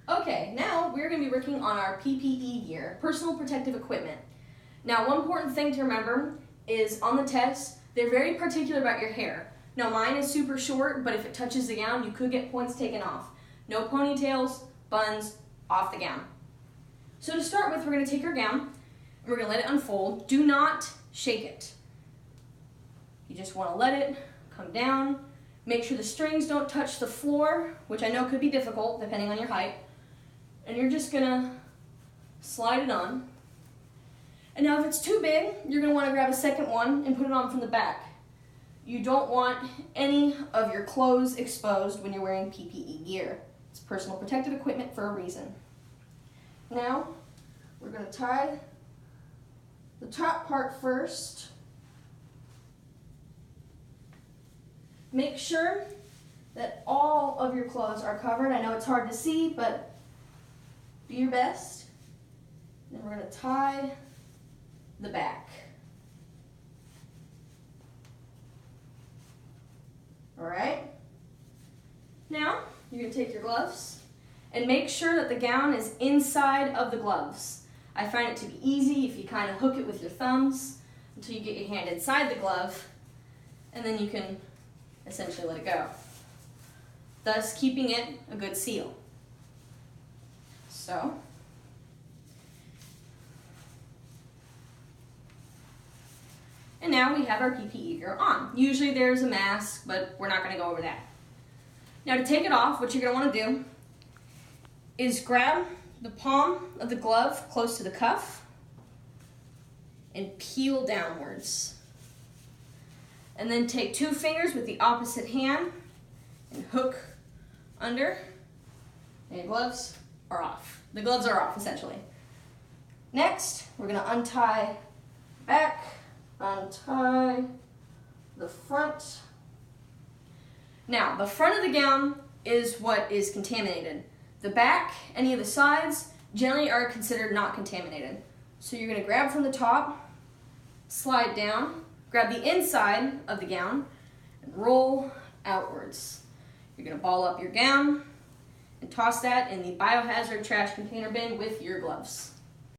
Okay, now we're going to be working on our PPE gear, personal protective equipment. Now, one important thing to remember is on the test, they're very particular about your hair. Now, mine is super short, but if it touches the gown, you could get points taken off. No ponytails, buns, off the gown. So to start with, we're going to take our gown, and we're going to let it unfold. Do not shake it. You just want to let it come down. Make sure the strings don't touch the floor, which I know could be difficult depending on your height. And you're just gonna slide it on. And now if it's too big, you're gonna wanna grab a second one and put it on from the back. You don't want any of your clothes exposed when you're wearing PPE gear. It's personal protective equipment for a reason. Now, we're gonna tie the top part first. Make sure that all of your clothes are covered. I know it's hard to see, but do your best. Then we're going to tie the back. All right. Now, you're going to take your gloves and make sure that the gown is inside of the gloves. I find it to be easy if you kind of hook it with your thumbs until you get your hand inside the glove, and then you can essentially let it go, thus keeping it a good seal. So, and now we have our PPE gear on. Usually there's a mask, but we're not going to go over that. Now to take it off, what you're going to want to do is grab the palm of the glove close to the cuff and peel downwards. And then take 2 fingers with the opposite hand and hook under, and your gloves are off. The gloves are off, essentially. Next, we're going to untie the back, untie the front. Now, the front of the gown is what is contaminated. The back, any of the sides, generally are considered not contaminated. So you're going to grab from the top, slide down, grab the inside of the gown, and roll outwards. You're going to ball up your gown and toss that in the biohazard trash container bin with your gloves.